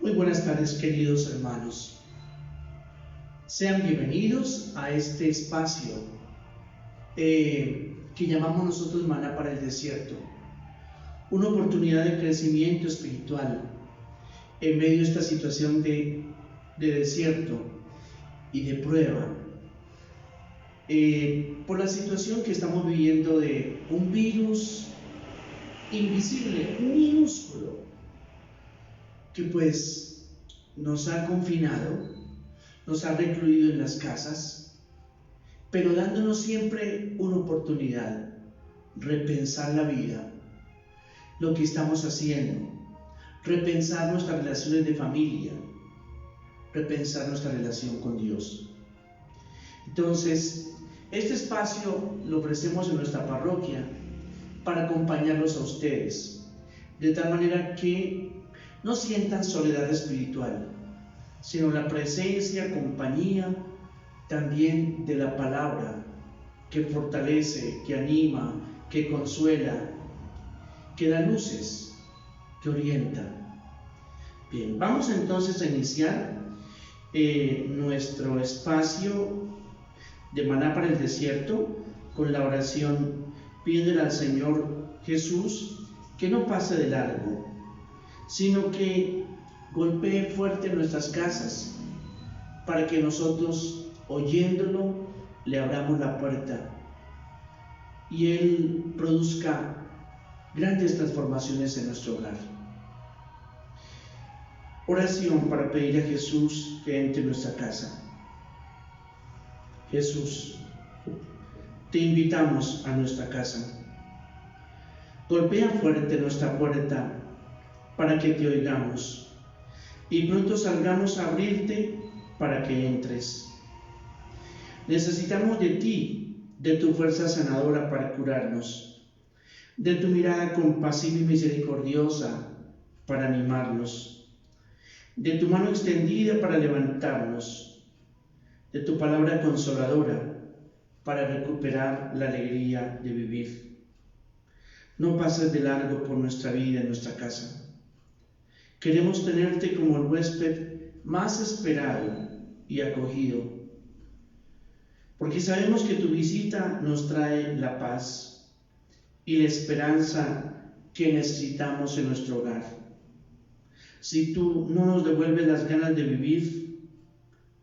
Muy buenas tardes, queridos hermanos. Sean bienvenidos a este espacio que llamamos nosotros Maná para el Desierto. Una oportunidad de crecimiento espiritual en medio de esta situación de desierto y de prueba. Por la situación que estamos viviendo de un virus invisible, minúsculo, que pues nos ha confinado, nos ha recluido en las casas, pero dándonos siempre una oportunidad, repensar la vida, lo que estamos haciendo, repensar nuestras relaciones de familia, repensar nuestra relación con Dios. Entonces, este espacio lo ofrecemos en nuestra parroquia para acompañarlos a ustedes, de tal manera que no sientan soledad espiritual, sino la presencia, compañía también de la palabra que fortalece, que anima, que consuela, que da luces, que orienta. Bien, vamos entonces a iniciar nuestro espacio de Maná para el Desierto con la oración pidiéndole al Señor Jesús que no pase de largo, sino que golpee fuerte en nuestras casas para que nosotros, oyéndolo, le abramos la puerta y Él produzca grandes transformaciones en nuestro hogar. Oración para pedir a Jesús que entre en nuestra casa. Jesús, te invitamos a nuestra casa. Golpea fuerte nuestra puerta para que te oigamos y pronto salgamos a abrirte para que entres. Necesitamos de ti, de tu fuerza sanadora para curarnos, de tu mirada compasiva y misericordiosa para animarnos, de tu mano extendida para levantarnos, de tu palabra consoladora para recuperar la alegría de vivir. No pases de largo por nuestra vida en nuestra casa. Queremos tenerte como el huésped más esperado y acogido, porque sabemos que tu visita nos trae la paz y la esperanza que necesitamos en nuestro hogar. Si tú no nos devuelves las ganas de vivir,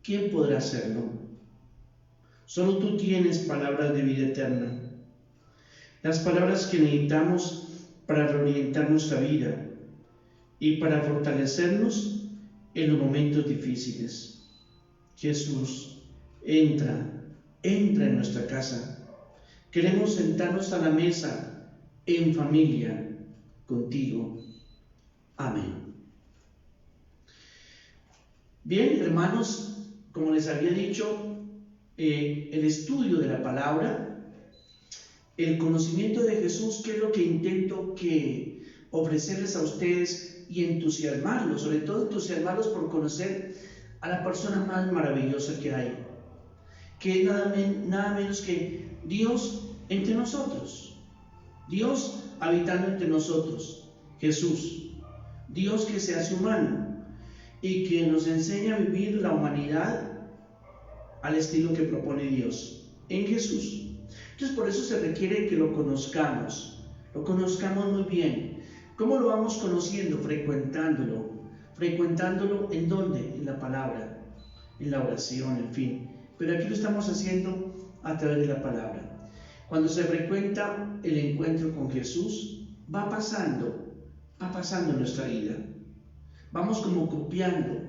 ¿quién podrá hacerlo? Solo tú tienes palabras de vida eterna, las palabras que necesitamos para reorientar nuestra vida y para fortalecernos en los momentos difíciles. Jesús, entra en nuestra casa. Queremos sentarnos a la mesa en familia contigo. Amén. Bien, hermanos, como les había dicho, el estudio de la palabra, el conocimiento de Jesús, que es lo que intento ofrecerles a ustedes y entusiasmarlos, sobre todo entusiasmarlos por conocer a la persona más maravillosa que hay, que es nada menos que Dios entre nosotros, Dios habitando entre nosotros, Jesús, Dios que se hace humano y que nos enseña a vivir la humanidad al estilo que propone Dios en Jesús. Entonces por eso se requiere que lo conozcamos muy bien. ¿Cómo lo vamos conociendo? Frecuentándolo ¿en dónde? En la palabra, en la oración, en fin. Pero aquí lo estamos haciendo a través de la palabra. Cuando se frecuenta el encuentro con Jesús, va pasando en nuestra vida. Vamos como copiando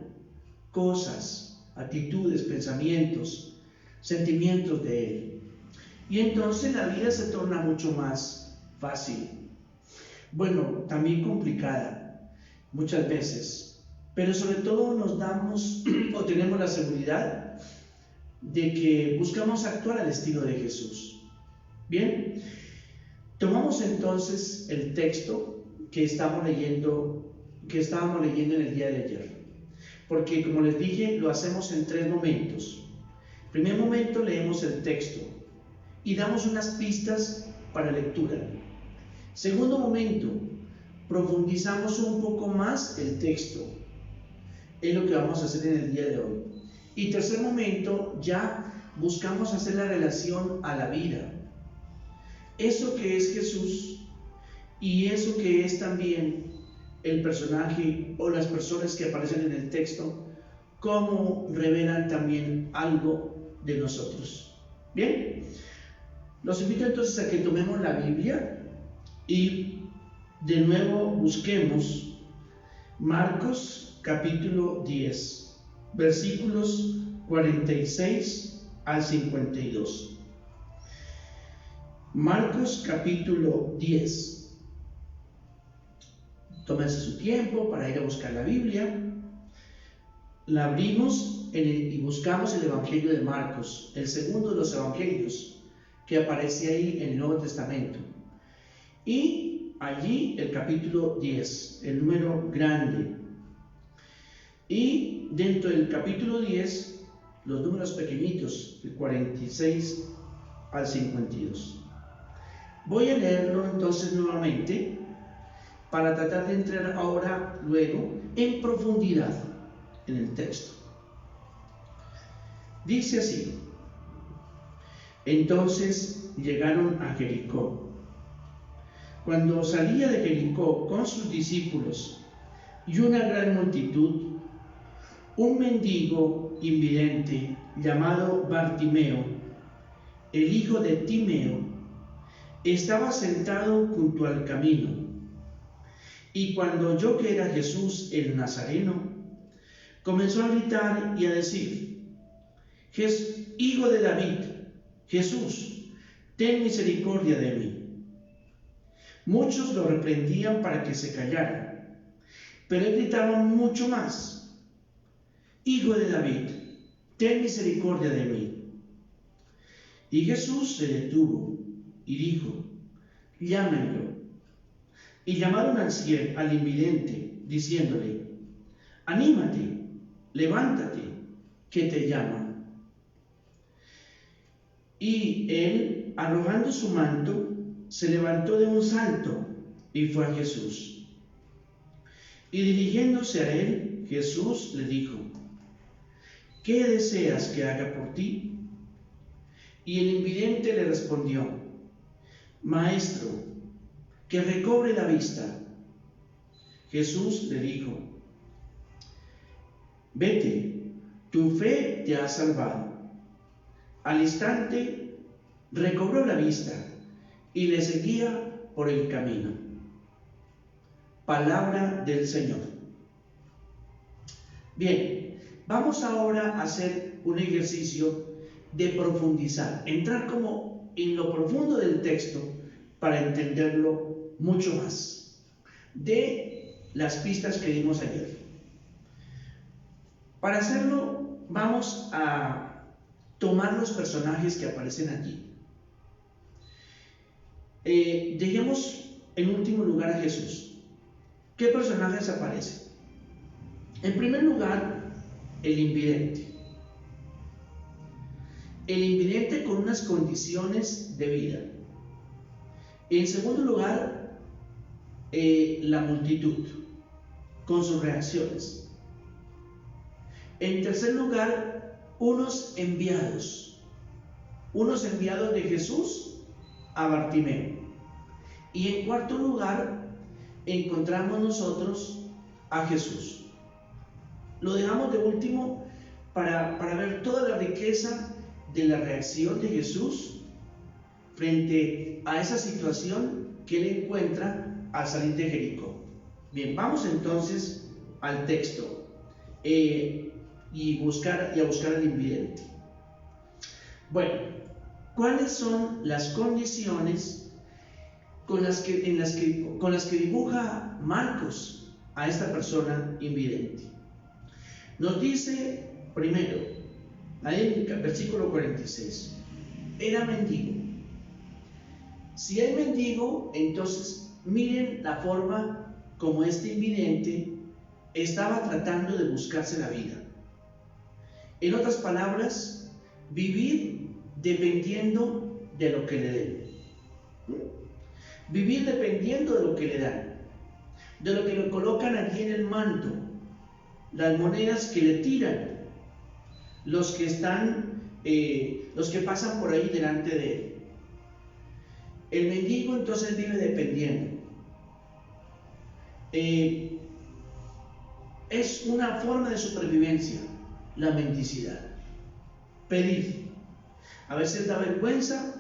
cosas, actitudes, pensamientos, sentimientos de Él. Y entonces la vida se torna mucho más fácil. Bueno, también complicada muchas veces, pero sobre todo nos damos o tenemos la seguridad de que buscamos actuar al estilo de Jesús. Bien, tomamos entonces el texto que estábamos leyendo en el día de ayer, porque como les dije, lo hacemos en 3 momentos. Primer momento, leemos el texto y damos unas pistas para lectura. Segundo momento, profundizamos un poco más el texto. es lo que vamos a hacer en el día de hoy. Y tercer momento, ya buscamos hacer la relación a la vida. Eso que es Jesús y eso que es también el personaje o las personas que aparecen en el texto, cómo revelan también algo de nosotros. Bien, los invito entonces a que tomemos la Biblia y de nuevo busquemos Marcos capítulo 10, versículos 46 al 52. Marcos capítulo 10. Tómense su tiempo para ir a buscar la Biblia. La abrimos y buscamos el Evangelio de Marcos, el segundo de los evangelios que aparece ahí en el Nuevo Testamento. Y allí el capítulo 10, el número grande. Y dentro del capítulo 10, los números pequeñitos, el 46 al 52. Voy a leerlo entonces nuevamente para tratar de entrar ahora, luego, en profundidad en el texto. Dice así: entonces llegaron a Jericó. Cuando salía de Jericó con sus discípulos y una gran multitud, un mendigo invidente llamado Bartimeo, el hijo de Timeo, estaba sentado junto al camino, y cuando oyó que era Jesús el Nazareno, comenzó a gritar y a decir: Hijo de David, Jesús, ten misericordia de mí. Muchos lo reprendían para que se callara, pero él gritaba mucho más: Hijo de David, ten misericordia de mí. Y Jesús se detuvo y dijo: llámenlo. Y llamaron al invidente, diciéndole: anímate, levántate, que te llama. Y él, arrojando su manto, se levantó de un salto y fue a Jesús. Y dirigiéndose a él, Jesús le dijo: ¿qué deseas que haga por ti? Y el invidente le respondió: Maestro, que recobre la vista. Jesús le dijo: vete, tu fe te ha salvado. Al instante recobró la vista y le seguía por el camino. Palabra del Señor. Bien, vamos ahora a hacer un ejercicio de profundizar, entrar como en lo profundo del texto para entenderlo mucho más, de las pistas que dimos ayer. Para hacerlo, vamos a tomar los personajes que aparecen allí. Dejemos en último lugar a Jesús. ¿Qué personajes aparecen? En primer lugar, el invidente. El invidente con unas condiciones de vida. En segundo lugar, la multitud, con sus reacciones. En tercer lugar, unos enviados de Jesús a Bartimeo. Y en cuarto lugar, encontramos nosotros a Jesús. Lo dejamos de último para ver toda la riqueza de la reacción de Jesús frente a esa situación que él encuentra al salir de Jericó. Bien, vamos entonces al texto y a buscar al invidente. Bueno, ¿cuáles son las condiciones con las que dibuja Marcos a esta persona invidente? Nos dice primero, ahí en el versículo 46, era mendigo. Si es mendigo, entonces miren la forma como este invidente estaba tratando de buscarse la vida. En otras palabras, vivir dependiendo de lo que le den. Vivir dependiendo de lo que le dan, de lo que le colocan allí en el manto. las monedas que le tiran los que pasan por ahí delante de él. El mendigo entonces vive dependiendo. Es una forma de supervivencia, la mendicidad. Pedir. A veces da vergüenza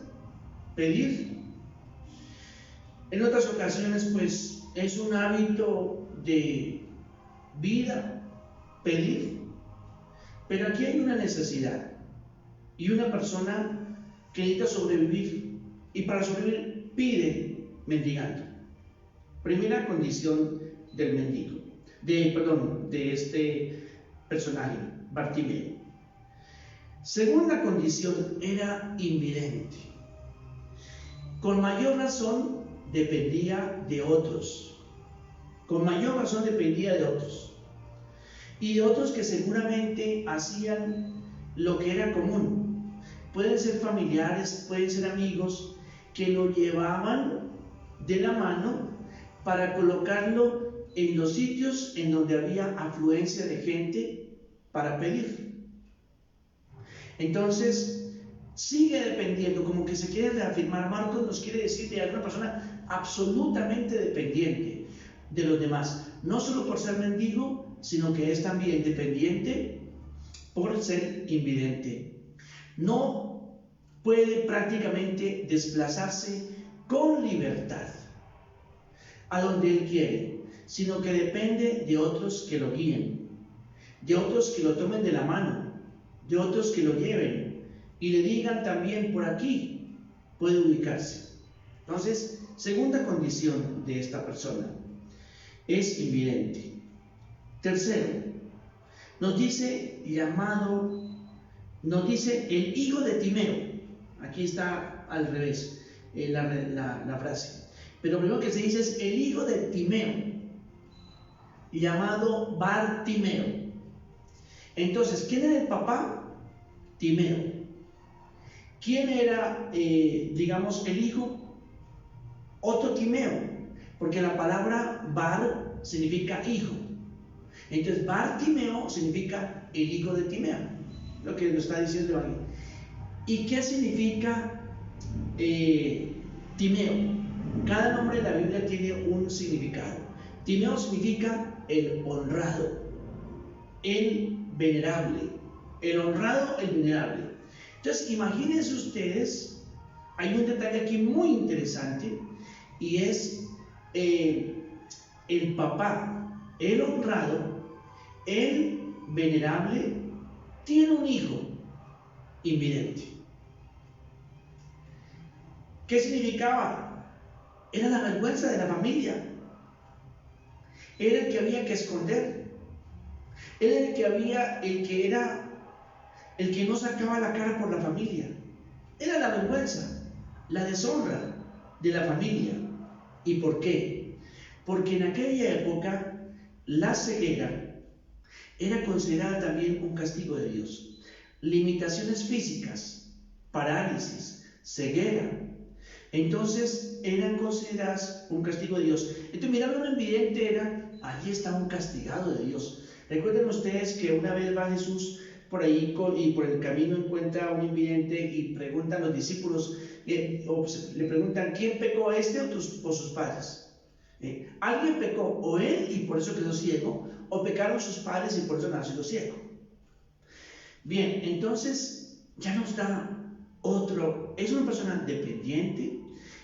pedir. En otras ocasiones, pues, es un hábito de vida pedir. Pero aquí hay una necesidad y una persona que necesita sobrevivir, y para sobrevivir pide mendigando. Primera condición del mendigo, de este personaje, Bartimeo. Segunda condición, era invidente. Con mayor razón dependía de otros. Con mayor razón dependía de otros. Y de otros que seguramente hacían lo que era común. Pueden ser familiares, pueden ser amigos, que lo llevaban de la mano para colocarlo en los sitios en donde había afluencia de gente para pedir. Entonces, sigue dependiendo, como que se quiere reafirmar. Marcos nos quiere decir de una persona absolutamente dependiente de los demás, no solo por ser mendigo, sino que es también dependiente por ser invidente. No puede prácticamente desplazarse con libertad a donde él quiere, sino que depende de otros que lo guíen, de otros que lo tomen de la mano, de otros que lo lleven y le digan también: por aquí puede ubicarse. Entonces, segunda condición de esta persona, es invidente. Tercero, nos dice el hijo de Timeo. Aquí está al revés la frase. Pero primero que se dice es el hijo de Timeo, llamado Bartimeo. Entonces, ¿quién era el papá? Timeo. ¿Quién era, el hijo? Otro Timeo, porque la palabra Bar significa hijo. Entonces, Bartimeo significa el hijo de Timeo, lo que nos está diciendo aquí. ¿Y qué significa Timeo? Cada nombre de la Biblia tiene un significado. Timeo significa el honrado, el venerable. El honrado, el venerable. Entonces, imagínense ustedes, hay un detalle aquí muy interesante, y es el papá, el honrado, el venerable, tiene un hijo invidente. ¿Qué significaba? Era la vergüenza de la familia. Era el que había que esconder. Era el que no sacaba la cara por la familia. Era la vergüenza, la deshonra de la familia. ¿Y por qué? Porque en aquella época la ceguera era considerada también un castigo de Dios. Limitaciones físicas, parálisis, ceguera, entonces eran consideradas un castigo de Dios. Entonces, mirar a un invidente allí está un castigado de Dios. Recuerden ustedes que una vez va Jesús por ahí y por el camino encuentra a un invidente y pregunta a los discípulos, le preguntan: ¿quién pecó, este o sus padres? ¿Alguien pecó, o él y por eso quedó ciego, o pecaron sus padres y por eso nació ciego? Bien, entonces ya nos da otro. Es una persona dependiente,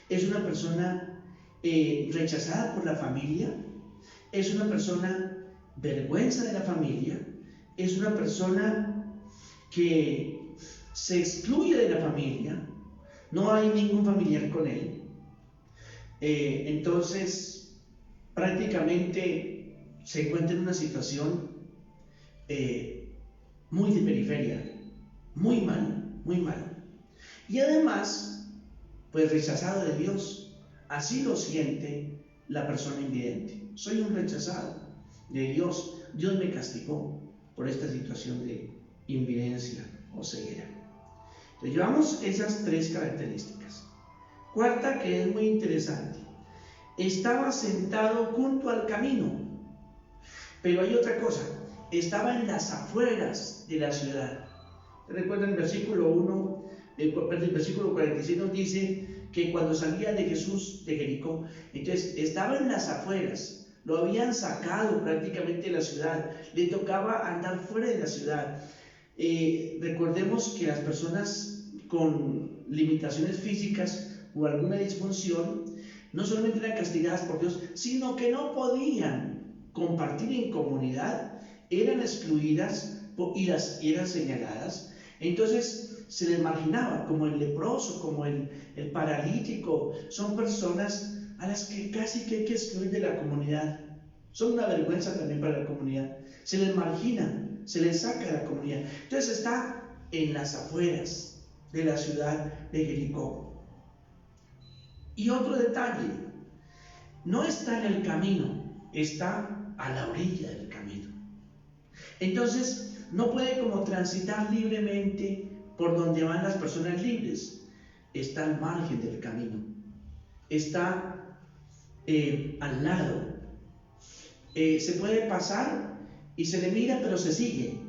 es una persona rechazada por la familia, es una persona vergüenza de la familia, es una persona que se excluye de la familia, no hay ningún familiar con él. Entonces, prácticamente se encuentra en una situación muy de periferia, muy mal. Y además, pues rechazado de Dios. Así lo siente la persona invidente. Soy un rechazado de Dios. Dios me castigó por esta situación de invidencia o ceguera. Entonces, llevamos esas tres características. Cuarta, que es muy interesante: estaba sentado junto al camino. Pero hay otra cosa: estaba en las afueras de la ciudad. Recuerden el versículo 1, el versículo 46 nos dice que cuando salía de Jesús de Jericó, entonces estaba en las afueras, lo habían sacado prácticamente de la ciudad, le tocaba andar fuera de la ciudad. Recordemos que las personas con limitaciones físicas o alguna disfunción no solamente eran castigadas por Dios, sino que no podían compartir en comunidad, eran excluidas y eran señaladas. Entonces se les marginaba, como el leproso, como el paralítico. Son personas a las que casi que hay que excluir de la comunidad. Son una vergüenza también para la comunidad. Se les margina, se les saca de la comunidad. Entonces está en las afueras de la ciudad de Jericó. Y otro detalle, no está en el camino, está a la orilla del camino. Entonces no puede como transitar libremente por donde van las personas libres. Está al margen del camino, está al lado. Se puede pasar y se le mira, pero se sigue.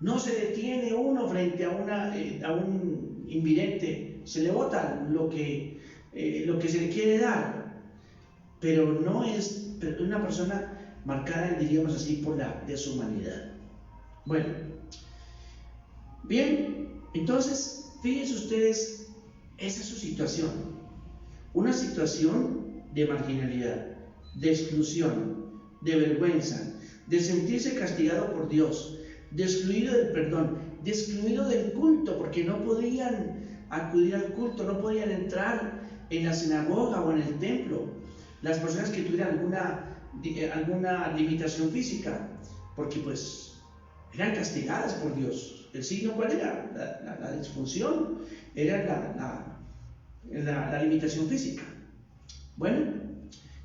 No se detiene uno frente a un invidente, se le bota lo que se le quiere dar, pero no es una persona marcada, diríamos así, por la deshumanidad. Bueno, bien, entonces, fíjense ustedes, esa es su situación, una situación de marginalidad, de exclusión, de vergüenza, de sentirse castigado por Dios, de excluido del perdón, de excluido del culto, porque no podían acudir al culto, no podían entrar en la sinagoga o en el templo, las personas que tuvieran alguna limitación física, porque pues eran castigadas por Dios. ¿El signo cuál era? La disfunción, era la limitación física. Bueno,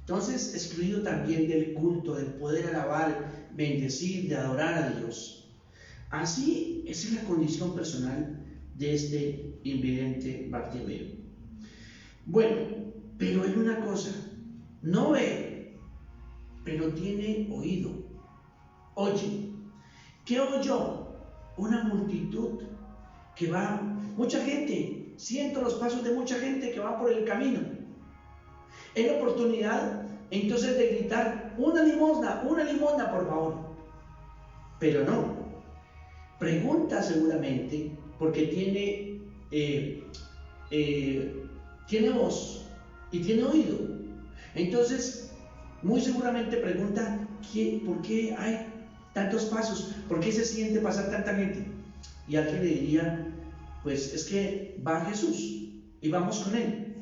entonces excluido también del culto, del poder alabar, bendecir, de adorar a Dios. Así esa es la condición personal de este invidente Bartimeo. Bueno, pero hay una cosa, no ve, pero tiene oído, oye. ¿Qué oyó? Una multitud que va, mucha gente, siento los pasos de mucha gente que va por el camino. Es la oportunidad entonces de gritar, una limosna, por favor. Pero no, pregunta seguramente, porque tiene voz y tiene oído. Entonces, muy seguramente pregunta, ¿por qué hay tantos pasos? ¿Por qué se siente pasar tanta gente? Y alguien le diría, pues es que va Jesús y vamos con él.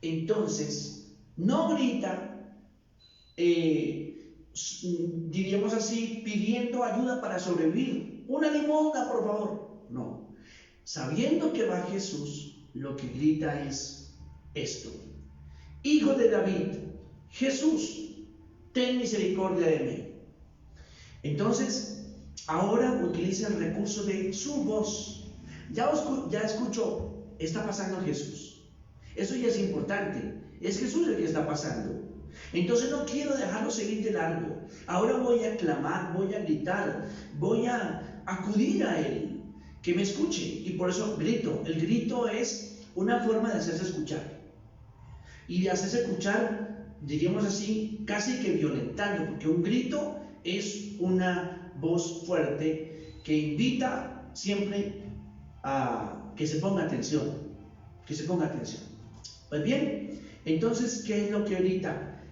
Entonces, no grita, diríamos así, pidiendo ayuda para sobrevivir. Una limosna, por favor. No. Sabiendo que va Jesús, lo que grita es esto: Hijo de David, Jesús, ten misericordia de mí. Entonces, ahora utiliza el recurso de su voz. Ya escuchó, está pasando Jesús. Eso ya es importante. Es Jesús el que está pasando. Entonces no quiero dejarlo seguir de largo. Ahora voy a clamar, voy a gritar, voy a acudir a Él, que me escuche. Y por eso grito. El grito es una forma de hacerse escuchar. Y de hacerse escuchar, diríamos así, casi que violentando, porque un grito es una voz fuerte que invita siempre a que se ponga atención, Pues bien, entonces, ¿qué es lo que grita?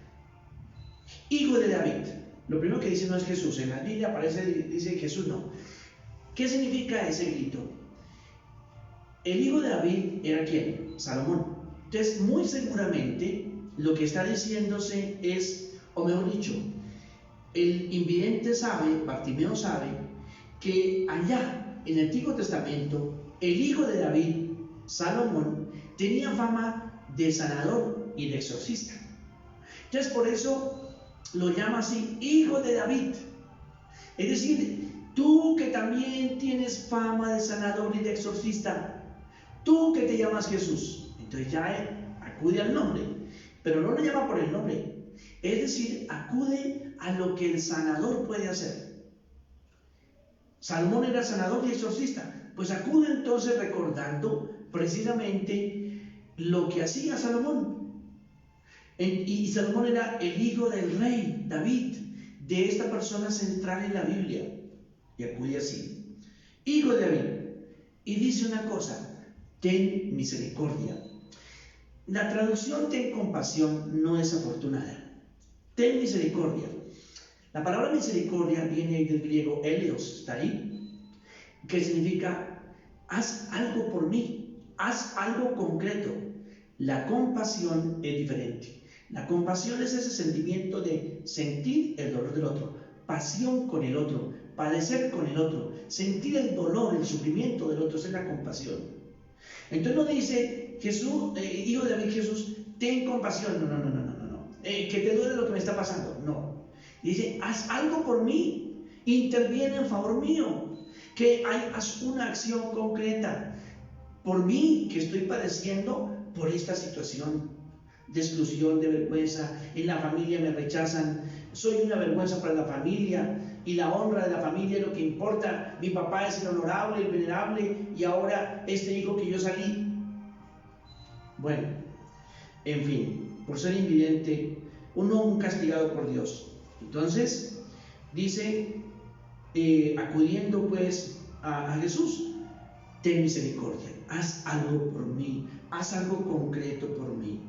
Hijo de David. Lo primero que dice no es Jesús, en la Biblia dice Jesús, no. ¿Qué significa ese grito? El hijo de David era ¿quién? Salomón. Entonces, muy seguramente lo que está diciéndose es, o mejor dicho, el invidente sabe, Bartimeo sabe, que allá en el Antiguo Testamento, el hijo de David, Salomón, tenía fama de sanador y de exorcista. Entonces, por eso lo llama así, hijo de David. Es decir, tú que también tienes fama de sanador y de exorcista, tú que te llamas Jesús. Entonces ya acude al nombre, pero no lo llama por el nombre, Es decir, acude a lo que el sanador puede hacer. Salomón era sanador y exorcista, pues acude entonces recordando precisamente lo que hacía Salomón. Y Salomón era el hijo del rey David, de esta persona central en la Biblia, y acude así, hijo de David, y dice una cosa: ten misericordia. La traducción ten compasión no es afortunada. Ten misericordia. La palabra misericordia viene del griego eleos, está ahí, que significa haz algo por mí, haz algo concreto. La compasión es diferente. La compasión es ese sentimiento de sentir el dolor del otro, pasión con el otro, padecer con el otro, sentir el dolor, el sufrimiento del otro, esa es la compasión. Entonces no dice Jesús, hijo de David, Jesús, ten compasión, no, que te duele lo que me está pasando, no. Dice, haz algo por mí, interviene en favor mío, que haz una acción concreta por mí, que estoy padeciendo por esta situación de exclusión, de vergüenza. En la familia me rechazan, soy una vergüenza para la familia, y la honra de la familia es lo que importa. Mi papá es el honorable, el venerable, y ahora este hijo que yo salí. Bueno, en fin, por ser invidente, un castigado por Dios. Entonces, dice, acudiendo pues a Jesús, ten misericordia, haz algo por mí, haz algo concreto por mí.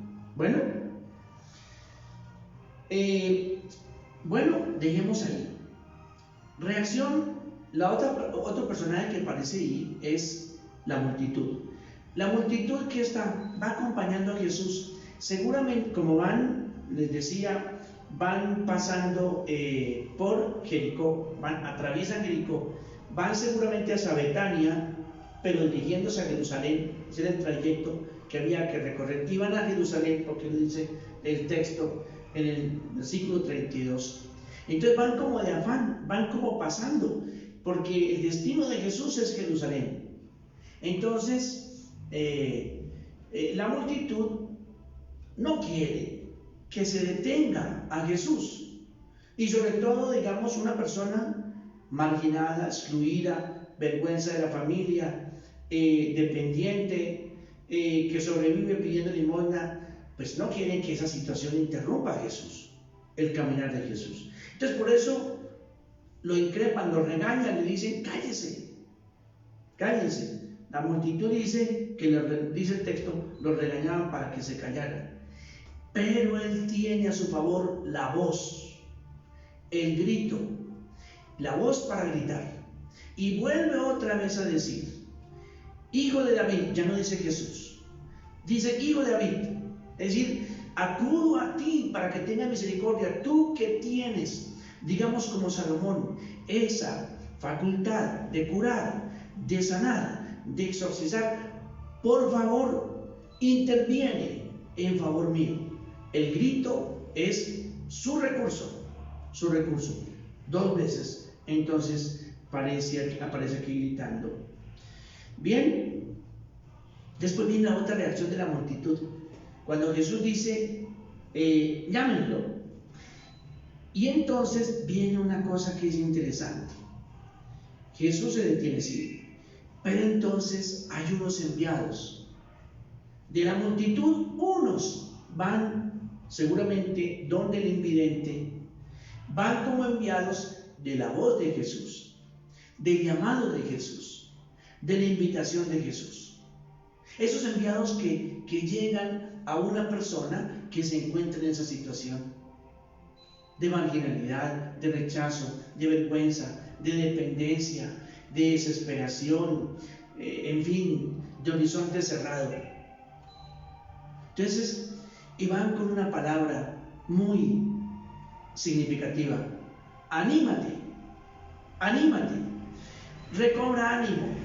Bueno, dejemos ahí. Reacción, otro personaje que aparece ahí es la multitud. La multitud que va acompañando a Jesús, seguramente como les decía, van pasando por Jericó, atraviesan Jericó, van seguramente hacia Betania, pero dirigiéndose a Jerusalén. Ese era el trayecto que había que recorrer. Iban a Jerusalén, porque lo dice el texto en el versículo 32. Entonces van como de afán, van como pasando, porque el destino de Jesús es Jerusalén. Entonces, la multitud no quiere que se detenga a Jesús, y sobre todo, digamos, una persona marginada, excluida, vergüenza de la familia, dependiente, que sobrevive pidiendo limosna, pues no quieren que esa situación interrumpa a Jesús, el caminar de Jesús. Entonces por eso lo increpan, lo regañan, le dicen, cállese, cállense. La multitud dice dice el texto, lo regañaban para que se callaran. Pero él tiene a su favor la voz, el grito, la voz para gritar. Y vuelve otra vez a decir, hijo de David, ya no dice Jesús, dice hijo de David, es decir, acudo a ti para que tenga misericordia, tú que tienes, digamos como Salomón, esa facultad de curar, de sanar, de exorcizar, por favor, interviene en favor mío. El grito es su recurso, dos veces, entonces aparece aquí gritando. Bien, después viene la otra reacción de la multitud, cuando Jesús dice, llámenlo. Y entonces viene una cosa que es interesante. Jesús se detiene, sí, pero entonces hay unos enviados. De la multitud, unos van seguramente donde el invidente, van como enviados de la voz de Jesús, del llamado de Jesús, de la invitación de Jesús. Esos enviados que llegan a una persona que se encuentra en esa situación de marginalidad, de rechazo, de vergüenza, de dependencia, de desesperación, en fin, de horizonte cerrado. Entonces, y van con una palabra muy significativa: anímate, anímate, recobra ánimo.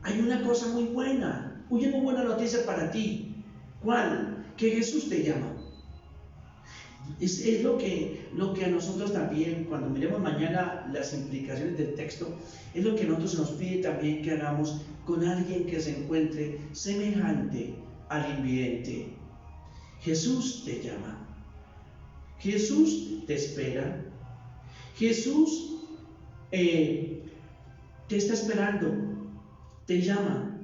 Hay una cosa muy buena, una muy buena noticia para ti. ¿Cuál? Que Jesús te llama. Es lo que a nosotros también, cuando miremos mañana las implicaciones del texto, es lo que a nosotros se nos pide también que hagamos con alguien que se encuentre semejante al invidente. Jesús te llama. Jesús te espera. Jesús te está esperando, te llama.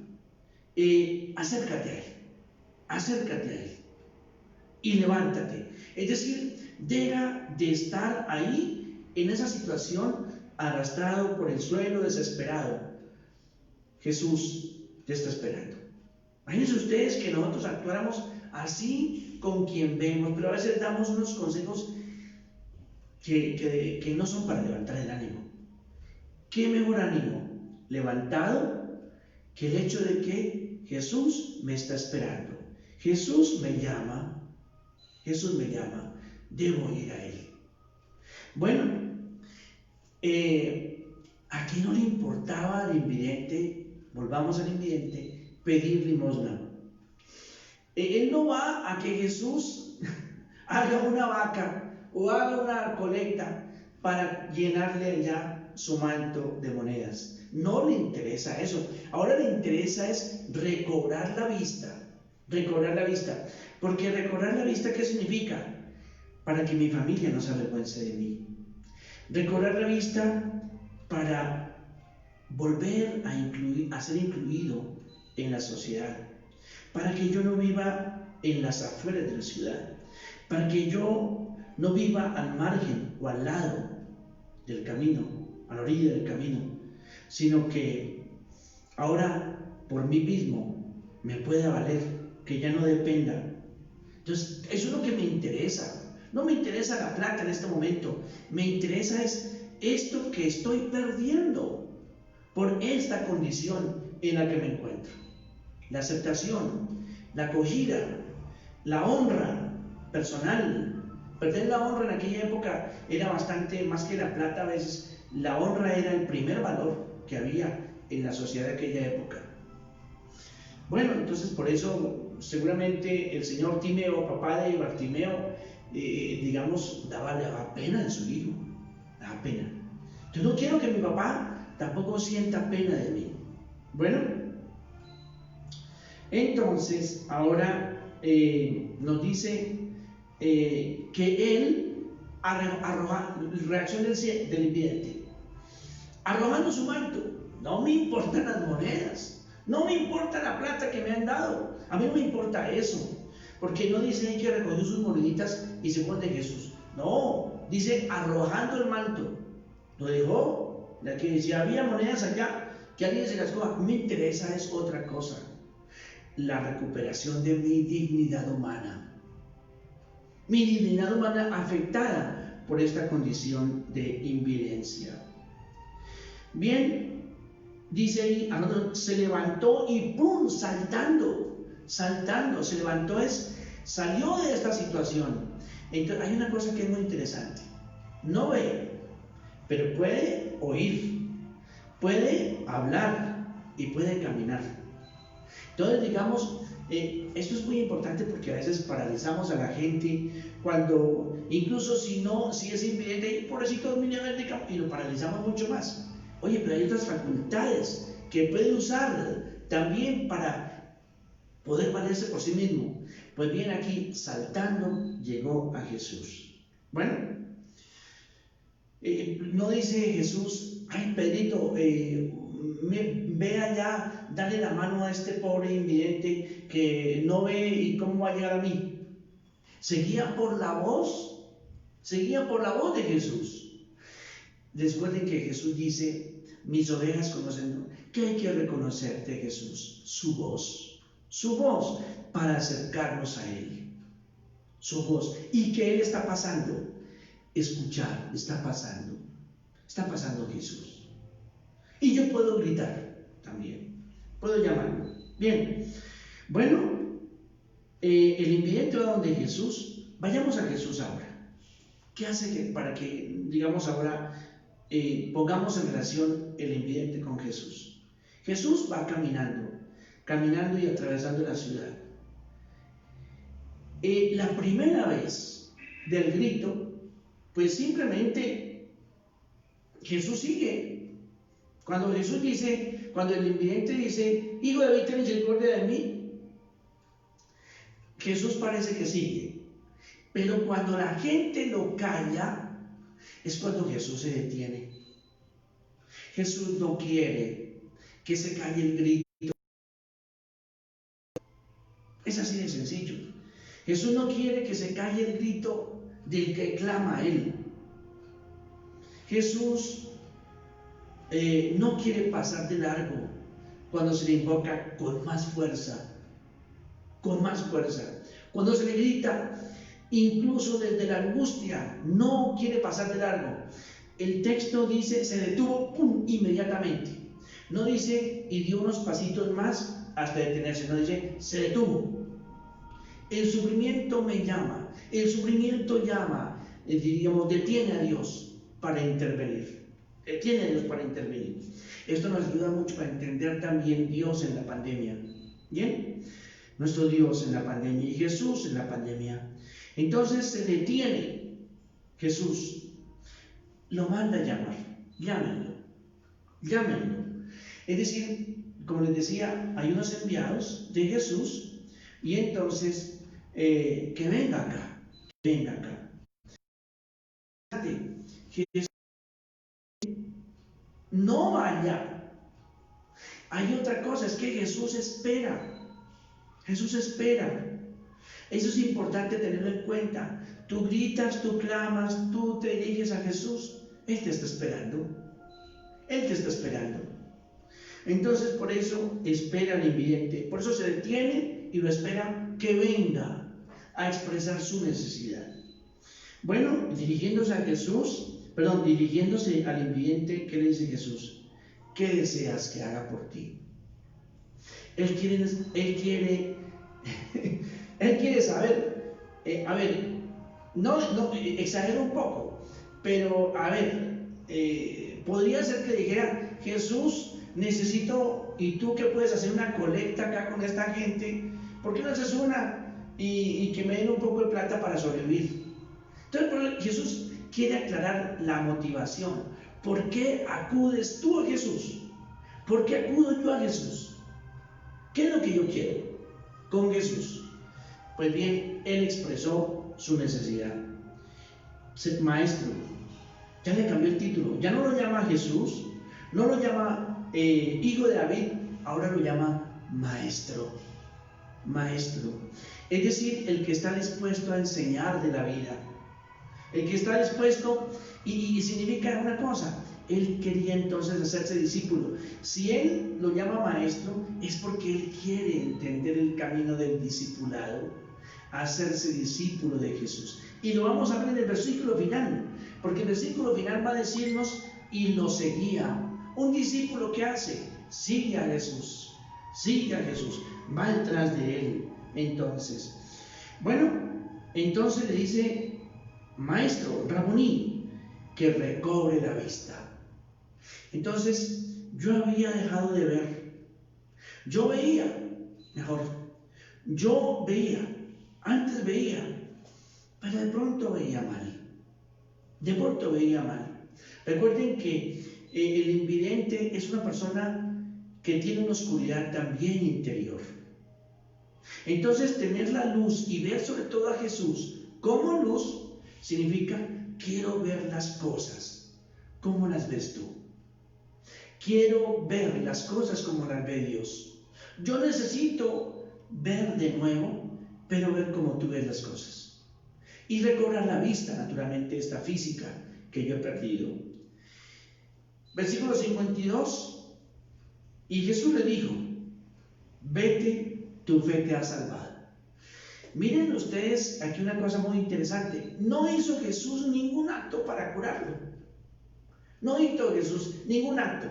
Acércate a Él, acércate a Él y levántate. Es decir, deja de estar ahí en esa situación arrastrado por el suelo, desesperado. Jesús te está esperando. Imagínense ustedes que nosotros actuáramos así con quien vemos, pero a veces damos unos consejos que no son para levantar el ánimo. ¿Qué mejor ánimo levantado que el hecho de que Jesús me está esperando? Jesús me llama, debo ir a Él. Bueno, aquí no le importaba al invidente, volvamos al invidente, pedir limosna. Él no va a que Jesús haga una vaca o haga una colecta para llenarle allá su manto de monedas. No le interesa eso. Ahora le interesa es recobrar la vista. Porque recobrar la vista, ¿qué significa? Para que mi familia no se avergüence de mí. Recobrar la vista para volver a ser incluido en la sociedad. Para que yo no viva en las afueras de la ciudad. Para que yo no viva al margen o al lado del camino, a la orilla del camino, sino que ahora por mí mismo me pueda valer, que ya no dependa. Entonces, eso es lo que me interesa. No me interesa la plata en este momento, me interesa es esto que estoy perdiendo por esta condición en la que me encuentro. La aceptación, la acogida, la honra personal. Perder la honra en aquella época era bastante, más que la plata, a veces la honra era el primer valor que había en la sociedad de aquella época. Bueno, entonces por eso seguramente el señor Timeo, papá de Bartimeo, daba pena de su hijo, daba pena. Yo no quiero que mi papá tampoco sienta pena de mí. Bueno, entonces ahora nos dice que él arroja, reacción del invidente, arrojando su manto. No me importan las monedas, no me importa la plata que me han dado, a mí no me importa eso, porque no dice ahí que recogió sus moneditas y se fue de Jesús. No, dice arrojando el manto, lo dejó, ya que si había monedas allá, que alguien se las coja. Me interesa es otra cosa, la recuperación de mi dignidad humana. Mi dignidad humana afectada por esta condición de invidencia. Bien, dice ahí, se levantó y ¡pum! Saltando, se levantó, salió de esta situación. Entonces, hay una cosa que es muy interesante. No ve, pero puede oír, puede hablar y puede caminar. Entonces, digamos, esto es muy importante porque a veces paralizamos a la gente cuando, incluso si es invidente, pobrecito mi nivel de campo, y lo paralizamos mucho más. Oye, pero hay otras facultades que puede usar también para poder valerse por sí mismo. Pues bien, aquí saltando llegó a Jesús. Bueno, no dice Jesús, ay Pedrito, ve allá, dale la mano a este pobre invidente que no ve y cómo va a llegar a mí. Seguía por la voz de Jesús. Recuerden que Jesús dice, mis ovejas conocen. ¿Qué hay que reconocer de Jesús? Su voz para acercarnos a Él. Su voz. ¿Y qué Él está pasando? Escuchar, está pasando Jesús. Y yo puedo gritar también, puedo llamarlo. Bien, bueno, el invidente va donde Jesús. Vayamos a Jesús ahora. ¿Qué hace para que, digamos ahora, pongamos en relación el invidente con Jesús? Jesús va caminando y atravesando la ciudad. La primera vez del grito, pues simplemente Jesús sigue. Cuando el invidente dice, Hijo de David, ten misericordia de mí, Jesús parece que sigue, pero cuando la gente lo calla, es cuando Jesús se detiene. Jesús no quiere que se calle el grito. Es así de sencillo. Jesús no quiere que se calle el grito del que clama a Él. Jesús no quiere pasar de largo cuando se le invoca con más fuerza, con más fuerza. Cuando se le grita, incluso desde la angustia, no quiere pasar de largo. El texto dice, se detuvo, ¡pum!, inmediatamente. No dice, y dio unos pasitos más hasta detenerse, no dice, se detuvo. El sufrimiento me llama, el sufrimiento llama, diríamos, detiene a Dios para intervenir. Detiene a Dios para intervenir. Esto nos ayuda mucho para entender también Dios en la pandemia. ¿Bien? Nuestro Dios en la pandemia y Jesús en la pandemia. Entonces se detiene Jesús, lo manda a llamar, llámenlo, llámenlo. Es decir, como les decía, hay unos enviados de Jesús y entonces que venga acá, venga acá. Jesús no vaya. Hay otra cosa, es que Jesús espera. Jesús espera. Eso es importante tenerlo en cuenta. Tú gritas, tú clamas, tú te diriges a Jesús. Él te está esperando. Él te está esperando. Entonces, por eso espera al invidente. Por eso se detiene y lo espera que venga a expresar su necesidad. Bueno, dirigiéndose al invidente, ¿qué le dice Jesús? ¿Qué deseas que haga por ti? Él quiere saber, no, exagero un poco, pero podría ser que dijera, Jesús, necesito, y tú que puedes hacer una colecta acá con esta gente, ¿por qué no haces una y que me den un poco de plata para sobrevivir? Entonces Jesús quiere aclarar la motivación. ¿Por qué acudes tú a Jesús? ¿Por qué acudo yo a Jesús? ¿Qué es lo que yo quiero con Jesús? Pues bien, Él expresó su necesidad. Maestro, ya le cambió el título, ya no lo llama Jesús, no lo llama hijo de David, ahora lo llama maestro. Maestro, es decir, el que está dispuesto a enseñar de la vida, el que está dispuesto, y significa una cosa, Él quería entonces hacerse discípulo. Si Él lo llama maestro, es porque Él quiere entender el camino del discipulado, hacerse discípulo de Jesús. Y lo vamos a ver en el versículo final, porque el versículo final va a decirnos, y lo seguía. Un discípulo, ¿qué hace? Sigue a Jesús, va detrás de Él. Entonces, entonces le dice, maestro, Rabuní, que recobre la vista. Entonces, yo había dejado de ver. Yo veía, antes veía, pero de pronto veía mal. Recuerden que el invidente es una persona que tiene una oscuridad también interior. Entonces, tener la luz y ver sobre todo a Jesús como luz significa, quiero ver las cosas. ¿Cómo las ves tú? Quiero ver las cosas como las ve Dios. Yo necesito ver de nuevo, pero ver como tú ves las cosas. Y recobrar la vista, naturalmente, esta física que yo he perdido. Versículo 52. Y Jesús le dijo, vete, tu fe te ha salvado. Miren ustedes aquí una cosa muy interesante. No hizo Jesús ningún acto para curarlo. No hizo Jesús ningún acto.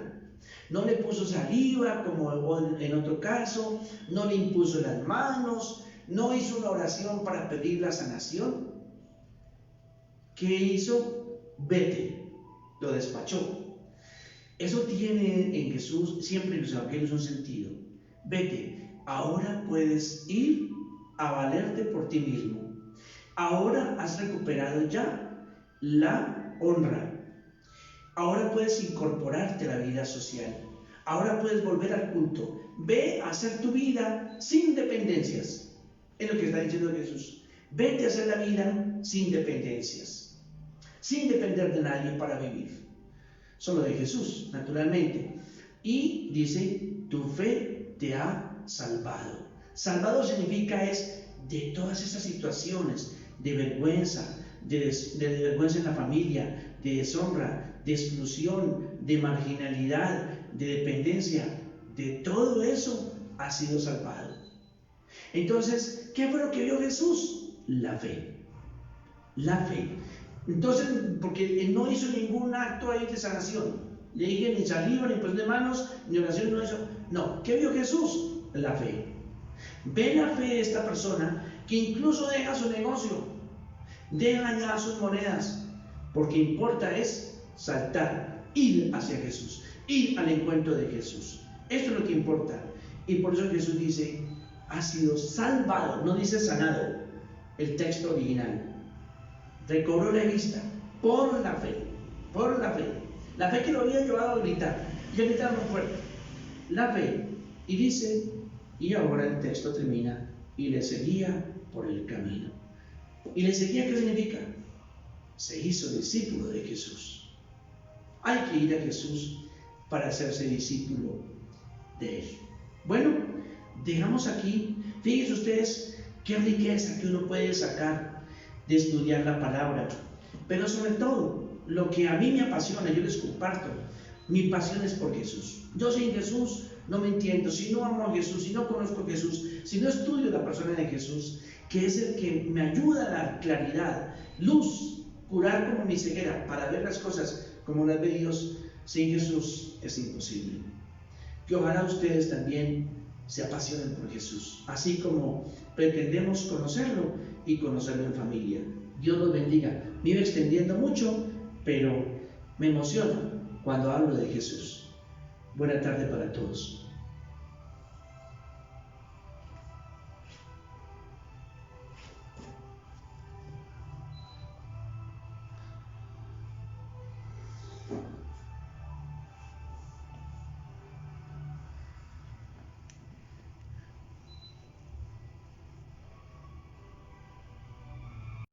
No le puso saliva como en otro caso, no le impuso las manos, no hizo una oración para pedir la sanación. ¿Qué hizo? Vete, lo despachó. Eso tiene en Jesús, siempre en los evangelios, un sentido. Vete, ahora puedes ir a valerte por ti mismo. Ahora has recuperado ya la honra. Ahora puedes incorporarte a la vida social. Ahora puedes volver al culto. Ve a hacer tu vida sin dependencias. Es lo que está diciendo Jesús. Vete a hacer la vida sin dependencias, sin depender de nadie para vivir. Solo de Jesús, naturalmente. Y dice, tu fe te ha salvado. Salvado significa es de todas esas situaciones de vergüenza, de vergüenza en la familia, de deshonra, de exclusión, de marginalidad, de dependencia. De todo eso ha sido salvado. Entonces, ¿qué fue lo que vio Jesús? La fe. La fe. Entonces, porque él no hizo ningún acto ahí de sanación. Le dije ni saliva, ni pues de manos, ni oración, no hizo. No, ¿qué vio Jesús? La fe. Ve la fe de esta persona que incluso deja su negocio, deja ya sus monedas, porque importa es saltar, ir hacia Jesús, ir al encuentro de Jesús. Esto es lo que importa. Y por eso Jesús dice, ha sido salvado, no dice sanado, el texto original. Recobró la vista por la fe, por la fe. La fe que lo había llevado a gritar, y a gritar muy fuerte. La fe. Y dice, y ahora el texto termina, y le seguía por el camino. ¿Y le seguía qué significa? Se hizo discípulo de Jesús. Hay que ir a Jesús para hacerse discípulo de Él. Bueno, dejamos aquí, fíjense ustedes qué riqueza que uno puede sacar de estudiar la palabra, pero sobre todo, lo que a mí me apasiona, yo les comparto, mi pasión es por Jesús. Yo sin Jesús no me entiendo, si no amo a Jesús, si no conozco a Jesús, si no estudio la persona de Jesús, que es el que me ayuda a dar claridad, luz, curar como mi ceguera, para ver las cosas como las ve Dios, sin Jesús es imposible. Que ojalá ustedes también se apasionen por Jesús, así como pretendemos conocerlo y conocerlo en familia. Dios los bendiga. Me iba extendiendo mucho, pero me emociona cuando hablo de Jesús. Buena tarde para todos.